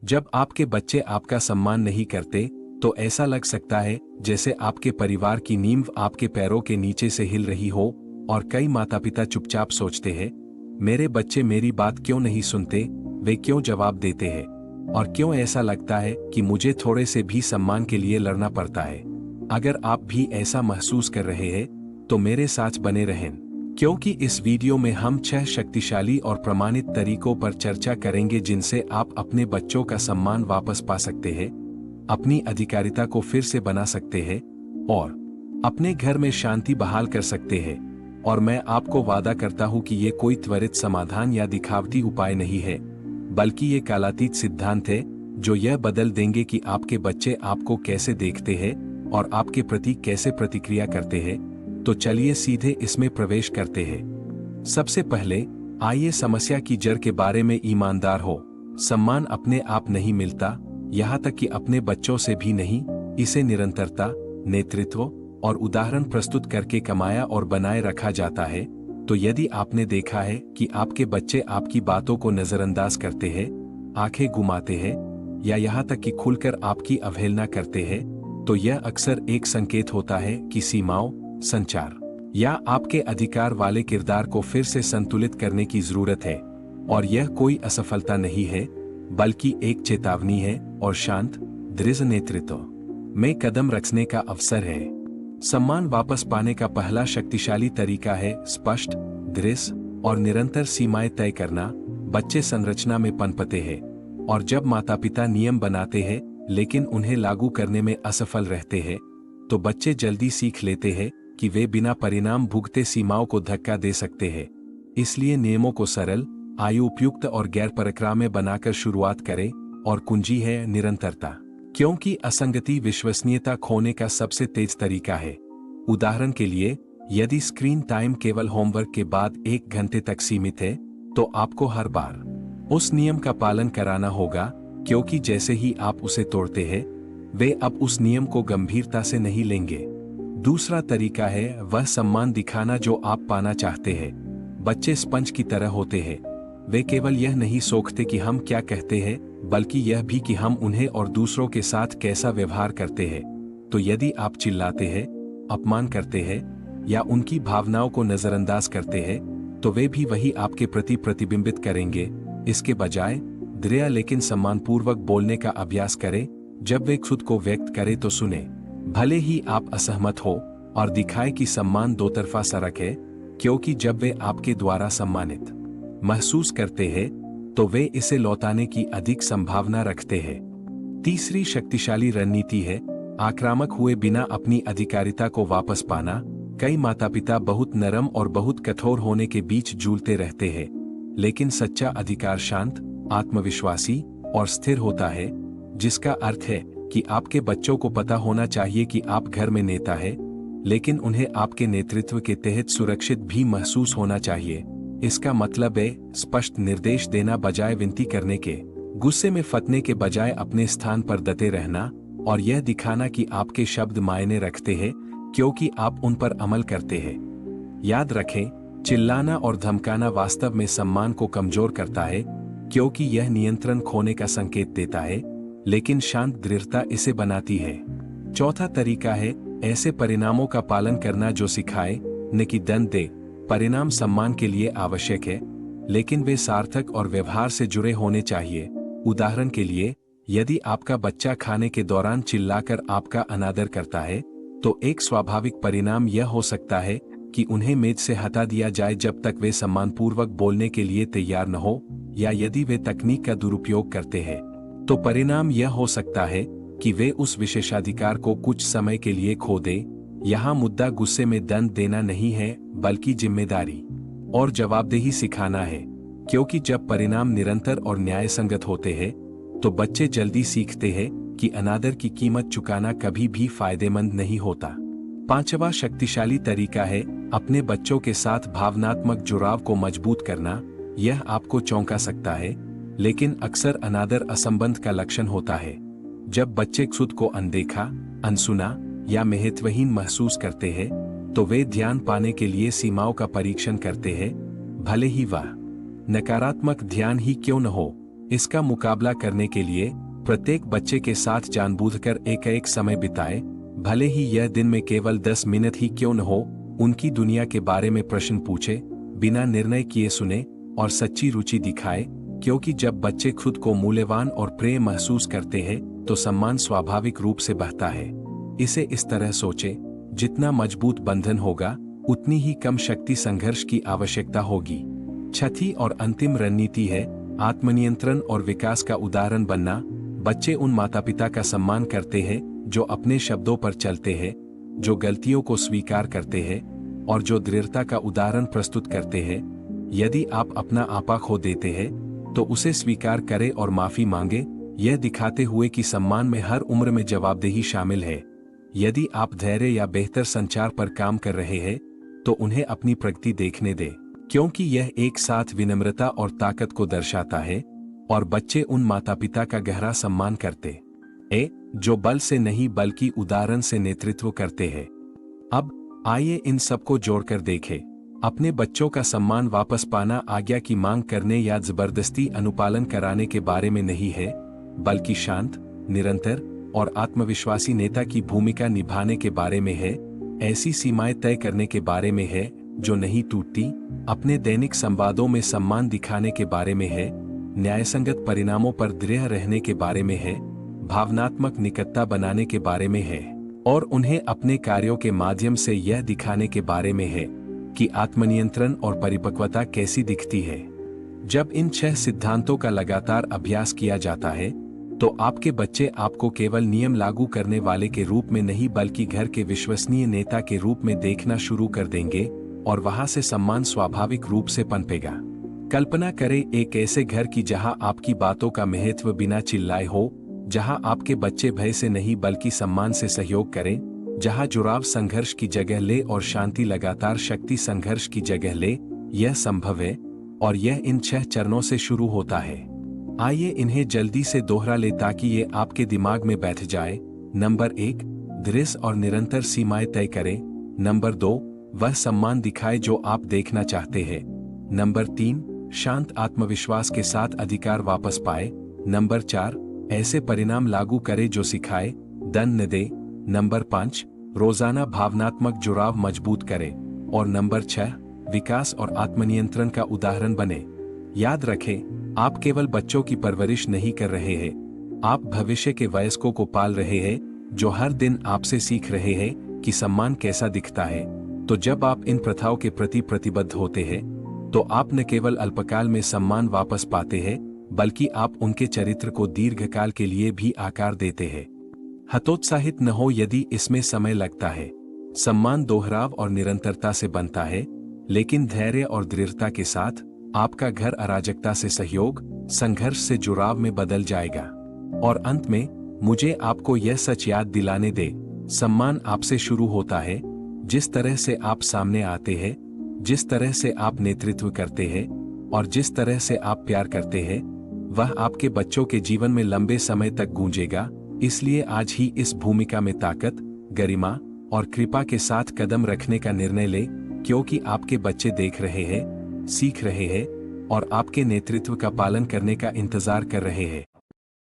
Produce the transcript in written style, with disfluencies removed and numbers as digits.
जब आपके बच्चे आपका सम्मान नहीं करते तो ऐसा लग सकता है जैसे आपके परिवार की नींव आपके पैरों के नीचे से हिल रही हो। और कई माता पिता चुपचाप सोचते हैं, मेरे बच्चे मेरी बात क्यों नहीं सुनते, वे क्यों जवाब देते हैं, और क्यों ऐसा लगता है कि मुझे थोड़े से भी सम्मान के लिए लड़ना पड़ता है। अगर आप भी ऐसा महसूस कर रहे हैं तो मेरे साथ बने रहें, क्योंकि इस वीडियो में हम 6 शक्तिशाली और प्रमाणित तरीकों पर चर्चा करेंगे जिनसे आप अपने बच्चों का सम्मान वापस पा सकते हैं, अपनी अधिकारिता को फिर से बना सकते हैं और अपने घर में शांति बहाल कर सकते हैं। और मैं आपको वादा करता हूं कि ये कोई त्वरित समाधान या दिखावटी उपाय नहीं है, बल्कि ये कालातीत सिद्धांत है जो यह बदल देंगे कि आपके बच्चे आपको कैसे देखते हैं और आपके प्रति कैसे प्रतिक्रिया करते हैं। तो चलिए सीधे इसमें प्रवेश करते हैं। सबसे पहले आइए समस्या की जड़ के बारे में ईमानदार हो। सम्मान अपने आप नहीं मिलता, यहाँ तक कि अपने बच्चों से भी नहीं। इसे निरंतरता, नेतृत्व और उदाहरण प्रस्तुत करके कमाया और बनाए रखा जाता है। तो यदि आपने देखा है कि आपके बच्चे आपकी बातों को नजरअंदाज करते हैं, आंखें घुमाते हैं या यहाँ तक कि खुलकर आपकी अवहेलना करते हैं, तो यह अक्सर एक संकेत होता है कि सीमाओं, संचार या आपके अधिकार वाले किरदार को फिर से संतुलित करने की जरूरत है। और यह कोई असफलता नहीं है, बल्कि एक चेतावनी है और शांत, दृढ़ नेतृत्व में कदम रखने का अवसर है। सम्मान वापस पाने का पहला शक्तिशाली तरीका है स्पष्ट, दृढ़ और निरंतर सीमाएं तय करना। बच्चे संरचना में पनपते हैं, और जब माता पिता नियम बनाते हैं लेकिन उन्हें लागू करने में असफल रहते हैं, तो बच्चे जल्दी सीख लेते हैं कि वे बिना परिणाम भुगते सीमाओं को धक्का दे सकते हैं। इसलिए नियमों को सरल, आयु उपयुक्त और गैर परक्राम्य बनाकर शुरुआत करें। और कुंजी है निरंतरता, क्योंकि असंगति विश्वसनीयता खोने का सबसे तेज तरीका है। उदाहरण के लिए, यदि स्क्रीन टाइम केवल होमवर्क के बाद 1 घंटे तक सीमित है, तो आपको हर बार उस नियम का पालन कराना होगा, क्योंकि जैसे ही आप उसे तोड़ते हैं, वे अब उस नियम को गंभीरता से नहीं लेंगे। दूसरा तरीका है वह सम्मान दिखाना जो आप पाना चाहते हैं। बच्चे स्पंज की तरह होते हैं, वे केवल यह नहीं सोचते कि हम क्या कहते हैं, बल्कि यह भी कि हम उन्हें और दूसरों के साथ कैसा व्यवहार करते हैं। तो यदि आप चिल्लाते हैं, अपमान करते हैं या उनकी भावनाओं को नजरअंदाज करते हैं, तो वे भी वही आपके प्रति प्रतिबिंबित करेंगे। इसके बजाय दृढ़ लेकिन सम्मानपूर्वक बोलने का अभ्यास करें। जब वे खुद को व्यक्त करें तो सुने, भले ही आप असहमत हो, और दिखाए कि सम्मान दो तरफा सड़क है, क्योंकि जब वे आपके द्वारा सम्मानित महसूस करते हैं तो वे इसे लौटाने की अधिक संभावना रखते हैं। तीसरी शक्तिशाली रणनीति है आक्रामक हुए बिना अपनी अधिकारिता को वापस पाना। कई माता पिता बहुत नरम और बहुत कठोर होने के बीच झूलते रहते हैं, लेकिन सच्चा अधिकार शांत, आत्मविश्वासी और स्थिर होता है, जिसका अर्थ है कि आपके बच्चों को पता होना चाहिए कि आप घर में नेता है, लेकिन उन्हें आपके नेतृत्व के तहत सुरक्षित भी महसूस होना चाहिए। इसका मतलब है स्पष्ट निर्देश देना बजाय विनती करने के, गुस्से में फटने के बजाय अपने स्थान पर डटे रहना, और यह दिखाना कि आपके शब्द मायने रखते हैं क्योंकि आप उन पर अमल करते हैं। याद रखें, चिल्लाना और धमकाना वास्तव में सम्मान को कमजोर करता है, क्योंकि यह नियंत्रण खोने का संकेत देता है, लेकिन शांत दृढ़ता इसे बनाती है। चौथा तरीका है ऐसे परिणामों का पालन करना जो सिखाए, न कि दंड दे। परिणाम सम्मान के लिए आवश्यक है, लेकिन वे सार्थक और व्यवहार से जुड़े होने चाहिए। उदाहरण के लिए, यदि आपका बच्चा खाने के दौरान चिल्लाकर आपका अनादर करता है, तो एक स्वाभाविक परिणाम यह हो सकता है कि उन्हें मेज से हटा दिया जाए जब तक वे सम्मानपूर्वक बोलने के लिए तैयार न हो, या यदि वे तकनीक का दुरुपयोग करते हैं, तो परिणाम यह हो सकता है कि वे उस विशेषाधिकार को कुछ समय के लिए खो दें। यहाँ मुद्दा गुस्से में दंड देना नहीं है, बल्कि जिम्मेदारी और जवाबदेही सिखाना है, क्योंकि जब परिणाम निरंतर और न्यायसंगत होते हैं, तो बच्चे जल्दी सीखते हैं कि अनादर की कीमत चुकाना कभी भी फायदेमंद नहीं होता। पांचवा शक्तिशाली तरीका है अपने बच्चों के साथ भावनात्मक जुड़ाव को मजबूत करना। यह आपको चौंका सकता है, लेकिन अक्सर अनादर असंबंध का लक्षण होता है। जब बच्चे खुद को अनदेखा, अनसुना या महत्वहीन महसूस करते हैं, तो वे ध्यान पाने के लिए सीमाओं का परीक्षण करते हैं, भले ही वह नकारात्मक ध्यान ही क्यों न हो। इसका मुकाबला करने के लिए प्रत्येक बच्चे के साथ जानबूझकर एक समय बिताए, भले ही यह दिन में केवल 10 मिनट ही क्यों न हो। उनकी दुनिया के बारे में प्रश्न पूछे, बिना निर्णय किए सुने और सच्ची रुचि दिखाए, क्योंकि जब बच्चे खुद को मूल्यवान और प्रेम महसूस करते हैं तो सम्मान स्वाभाविक रूप से बढ़ता है। इसे इस तरह सोचे, जितना मजबूत बंधन होगा उतनी ही कम शक्ति संघर्ष की आवश्यकता होगी। छठी और अंतिम रणनीति है आत्मनियंत्रण और विकास का उदाहरण बनना। बच्चे उन माता पिता का सम्मान करते हैं जो अपने शब्दों पर चलते हैं, जो गलतियों को स्वीकार करते हैं और जो दृढ़ता का उदाहरण प्रस्तुत करते हैं। यदि आप अपना आपा खो देते हैं तो उसे स्वीकार करें और माफी मांगे, यह दिखाते हुए कि सम्मान में हर उम्र में जवाबदेही शामिल है। यदि आप धैर्य या बेहतर संचार पर काम कर रहे हैं तो उन्हें अपनी प्रगति देखने दें, क्योंकि यह एक साथ विनम्रता और ताकत को दर्शाता है और बच्चे उन माता पिता का गहरा सम्मान करते जो बल से नहीं बल्कि उदाहरण से नेतृत्व करते हैं। अब आइए इन सबको जोड़कर देखें। अपने बच्चों का सम्मान वापस पाना आज्ञा की मांग करने या जबरदस्ती अनुपालन कराने के बारे में नहीं है, बल्कि शांत, निरंतर और आत्मविश्वासी नेता की भूमिका निभाने के बारे में है। ऐसी सीमाएं तय करने के बारे में है जो नहीं टूटती, अपने दैनिक संवादों में सम्मान दिखाने के बारे में है, न्यायसंगत परिणामों पर दृढ़ रहने के बारे में है, भावनात्मक निकटता बनाने के बारे में है और उन्हें अपने कार्यों के माध्यम से यह दिखाने के बारे में है कि आत्मनियंत्रण और परिपक्वता कैसी दिखती है। जब इन 6 सिद्धांतों का लगातार अभ्यास किया जाता है तो आपके बच्चे आपको केवल नियम लागू करने वाले के रूप में नहीं बल्कि घर के विश्वसनीय नेता के रूप में देखना शुरू कर देंगे और वहां से सम्मान स्वाभाविक रूप से पनपेगा। कल्पना करें एक ऐसे घर की जहां आपकी बातों का महत्व बिना चिल्लाए हो, जहां आपके बच्चे भय से नहीं बल्कि सम्मान से सहयोग करें, जहां जुड़ाव संघर्ष की जगह ले और शांति लगातार शक्ति संघर्ष की जगह ले। यह संभव है और यह इन 6 चरणों से शुरू होता है। आइए इन्हें जल्दी से दोहरा ले ताकि ये आपके दिमाग में बैठ जाए। नंबर 1, दृढ़ और निरंतर सीमाएं तय करें। नंबर 2, वह सम्मान दिखाए जो आप देखना चाहते हैं। नंबर 3, शांत आत्मविश्वास के साथ अधिकार वापस पाए। नंबर 4, ऐसे परिणाम लागू करे जो सिखाए, दंड न दे। नंबर 5, रोजाना भावनात्मक जुड़ाव मजबूत करे। और नंबर 6, विकास और आत्मनियंत्रण का उदाहरण बने। याद रखें, आप केवल बच्चों की परवरिश नहीं कर रहे हैं, आप भविष्य के वयस्कों को पाल रहे हैं जो हर दिन आपसे सीख रहे हैं कि सम्मान कैसा दिखता है। तो जब आप इन प्रथाओं के प्रति प्रतिबद्ध होते हैं तो आप न केवल अल्पकाल में सम्मान वापस पाते हैं बल्कि आप उनके चरित्र को दीर्घकाल के लिए भी आकार देते हैं। हतोत्साहित न हो यदि इसमें समय लगता है। सम्मान दोहराव और निरंतरता से बनता है, लेकिन धैर्य और दृढ़ता के साथ आपका घर अराजकता से सहयोग, संघर्ष से जुड़ाव में बदल जाएगा। और अंत में मुझे आपको यह सच याद दिलाने दे, सम्मान आपसे शुरू होता है। जिस तरह से आप सामने आते हैं, जिस तरह से आप नेतृत्व करते हैं और जिस तरह से आप प्यार करते हैं, वह आपके बच्चों के जीवन में लंबे समय तक गूंजेगा। इसलिए आज ही इस भूमिका में ताकत, गरिमा और कृपा के साथ कदम रखने का निर्णय ले, क्योंकि आपके बच्चे देख रहे हैं, सीख रहे हैं और आपके नेतृत्व का पालन करने का इंतजार कर रहे हैं।